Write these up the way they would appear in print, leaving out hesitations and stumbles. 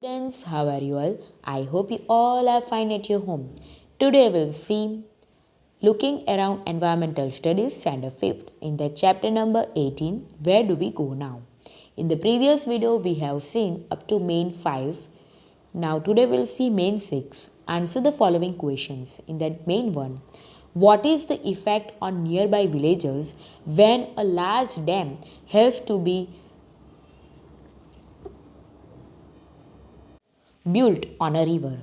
Friends, how are you all? I hope you all are fine at your home. Today we'll see looking around environmental studies standard 5th in the chapter number 18, where do we go now? In the previous video we have seen up to main 5. Now today we'll see main 6. Answer the following questions. In that main one, what is the effect on nearby villages when a large dam has to be built on a river?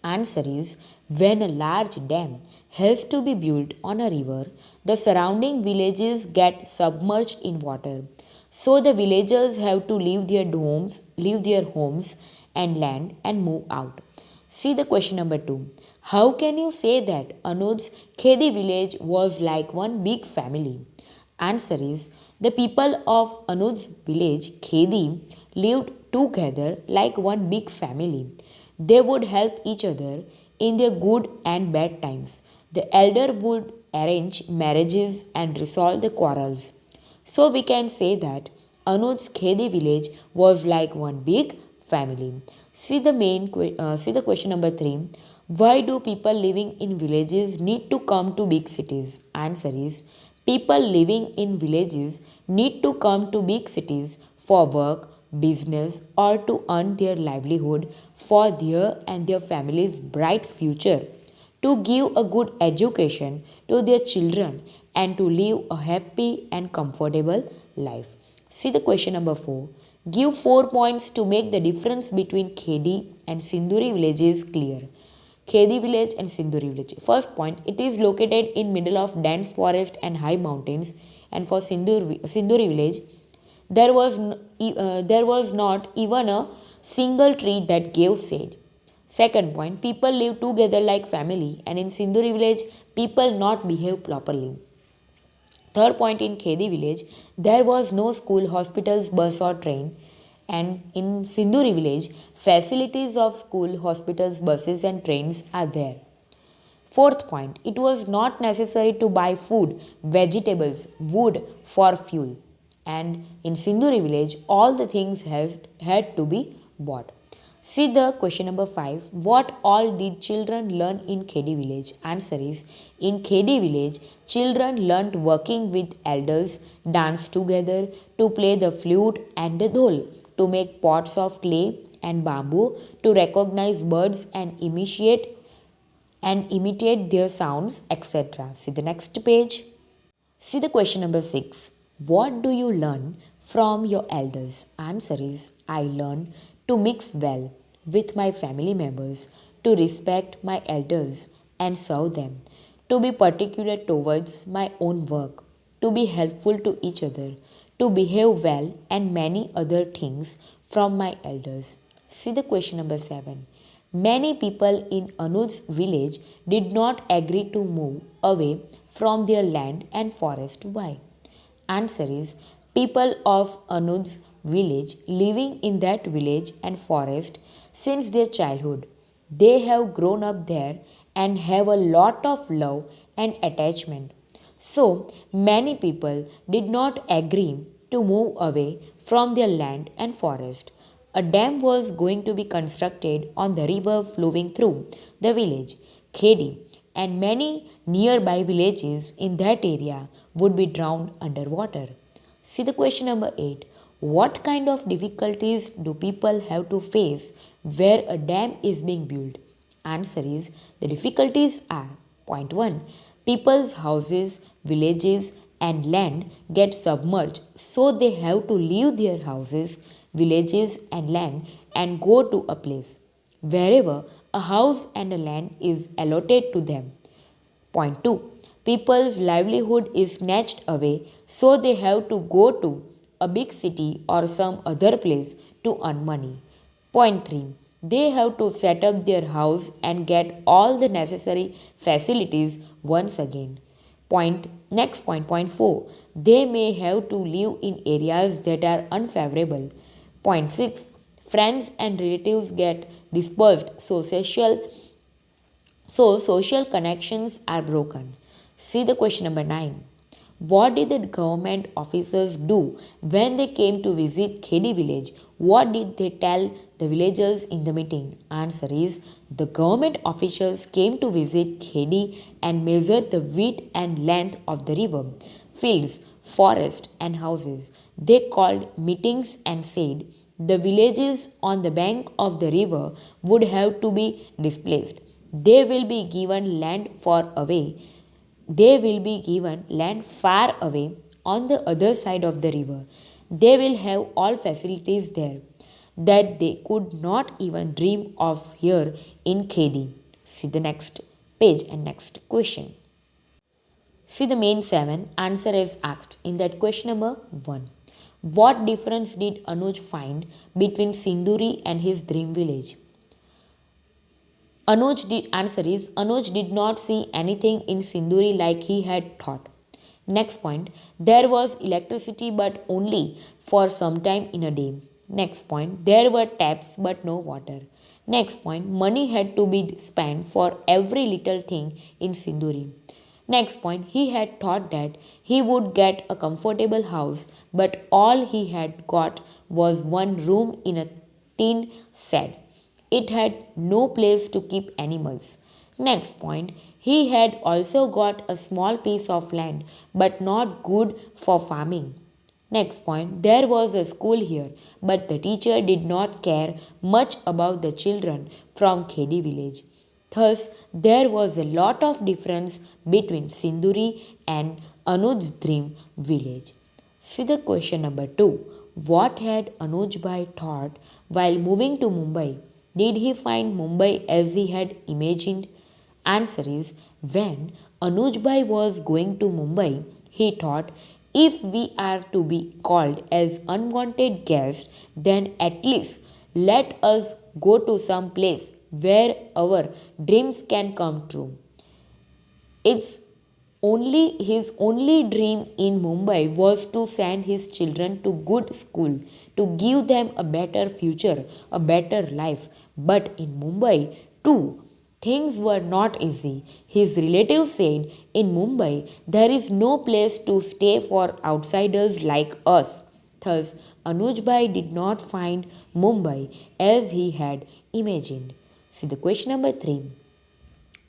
Answer is when a large dam has to be built on a river, the surrounding villages get submerged in water. So the villagers have to leave their homes and land and move out. See the question number 2. How can you say that Anuj's Khedi village was like one big family? Answer is the people of Anuj's village, Khedi, lived together like one big family. They would help each other in their good and bad times. The elder would arrange marriages and resolve the quarrels. So we can say that Anuj's Khedi village was like one big family. See the question number 3. Why do people living in villages need to come to big cities? Answer is people living in villages need to come to big cities for work, business, or to earn their livelihood for their and their family's bright future, to give a good education to their children, and to live a happy and comfortable life. See the question number 4. Give 4 points to make the difference between Khedi and Sinduri villages clear. Khedi village and Sinduri village. First point, it is located in middle of dense forest and high mountains. And for Sinduri village, there was not even a single tree that gave shade. Second point, people live together like family, and in Sinduri village, people not behave properly. Third point, in Khedi village, there was no school, hospitals, bus or train. And in Sinduri village, facilities of school, hospitals, buses and trains are there. Fourth point, it was not necessary to buy food, vegetables, wood for fuel. And in Sinduri village, all the things had to be bought. See the question number 5. What all did children learn in Khedi village? Answer is in Khedi village, children learnt working with elders, dance together, to play the flute and the dhol, to make pots of clay and bamboo, to recognize birds and imitate their sounds, etc. See the next page. See the question number 6. What do you learn from your elders? Answer is I learn to mix well with my family members, to respect my elders and serve them, to be particular towards my own work, to be helpful to each other, to behave well, and many other things from my elders. See the question number 7. Many people in Anuj's village did not agree to move away from their land and forest. Why? Answer is people of Anuj's village living in that village and forest since their childhood. They have grown up there and have a lot of love and attachment. So many people did not agree to move away from their land and forest. A dam was going to be constructed on the river flowing through the village, Khedi, and many nearby villages in that area would be drowned underwater. See the question number 8. What kind of difficulties do people have to face where a dam is being built? Answer is the difficulties are point 1. People's houses, villages, and land get submerged, so they have to leave their houses, villages, and land and go to a place wherever a house and a land is allotted to them. Point 2. People's livelihood is snatched away, so they have to go to a big city or some other place to earn money. Point 3. They have to set up their house and get all the necessary facilities once again. Point 4. They may have to live in areas that are unfavorable. Point 6. Friends and relatives get dispersed, so social connections are broken. See the question number 9. What did the government officers do when they came to visit Khedi village? What did they tell the villagers in the meeting? Answer is the government officials came to visit Khedi and measured the width and length of the river, fields, forest and houses. They called meetings and said the villages on the bank of the river would have to be displaced. They will be given land far away. They will be given land far away on the other side of the river. They will have all facilities there that they could not even dream of here in Khedi. See the next page and next question. See the main 7 answer is asked in that question number 1. What difference did Anuj find between Sinduri and his dream village? Anuj did not see anything in Sinduri like he had thought. Next point, there was electricity but only for some time in a day. Next point, there were taps but no water. Next point, money had to be spent for every little thing in Sinduri. Next point, he had thought that he would get a comfortable house, but all he had got was one room in a tin shed. It had no place to keep animals. Next point, he had also got a small piece of land, but not good for farming. Next point, there was a school here, but the teacher did not care much about the children from Khedi village. Thus, there was a lot of difference between Sinduri and Anuj's dream village. See the question number 2. What had Anuj Bhai thought while moving to Mumbai? Did he find Mumbai as he had imagined? Answer is when Anuj Bhai was going to Mumbai, he thought if we are to be called as unwanted guests, then at least let us go to some place where our dreams can come true. It's only his only dream in Mumbai was to send his children to good school, to give them a better future, a better life. But in Mumbai too, things were not easy. His relatives said in Mumbai there is no place to stay for outsiders like us. Thus, Anuj Bhai did not find Mumbai as he had imagined. See the question number 3.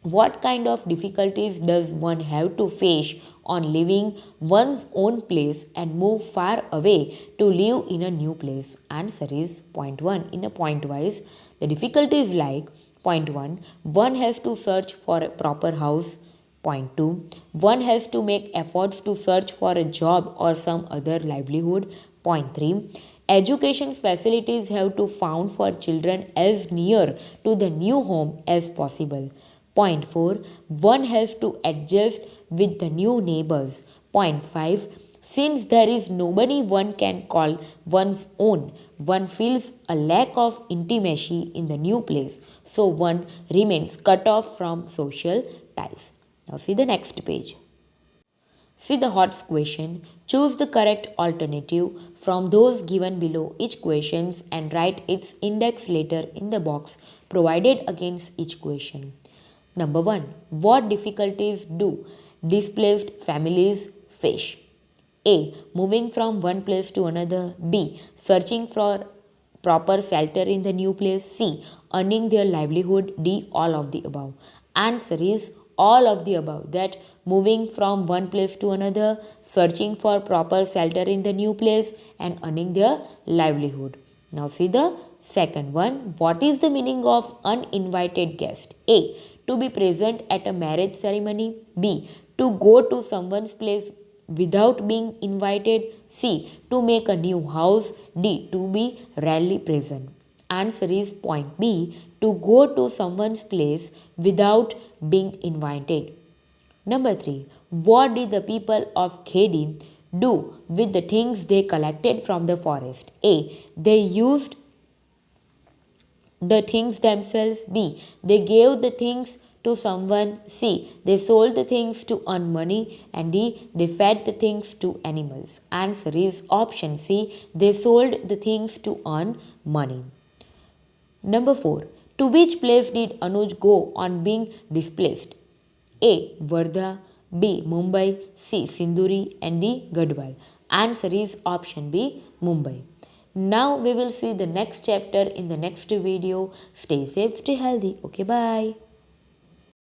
What kind of difficulties does one have to face on leaving one's own place and move far away to live in a new place? Answer is point 1. In a point wise, the difficulties like point 1, one has to search for a proper house. Point 2, one has to make efforts to search for a job or some other livelihood. Point 3, education facilities have to found for children as near to the new home as possible. Point 4, one has to adjust with the new neighbors. Point 5, since there is nobody one can call one's own, one feels a lack of intimacy in the new place, so one remains cut off from social ties. Now see the next page. See the HOTS question. Choose the correct alternative from those given below each questions and write its index letter in the box provided against each question. Number 1. What difficulties do displaced families face? A. Moving from one place to another. B. Searching for proper shelter in the new place. C. Earning their livelihood. D. All of the above. Answer is all of the above, that moving from one place to another, searching for proper shelter in the new place and earning their livelihood. Now see the second one. What is the meaning of uninvited guest? A. To be present at a marriage ceremony. B. To go to someone's place without being invited. C. To make a new house. D. To be rarely present. Answer is point B. To go to someone's place without being invited. Number 3. What did the people of Khedi do with the things they collected from the forest? A. They used the things themselves. B. They gave the things to someone. C. They sold the things to earn money. And D. They fed the things to animals. Answer is option C. They sold the things to earn money. Number 4. To which place did Anuj go on being displaced? A. Wardha. B. Mumbai, C. Sinduri, and D. Gadwal. Answer is option B. Mumbai. Now we will see the next chapter in the next video. Stay safe, stay healthy. Okay, bye.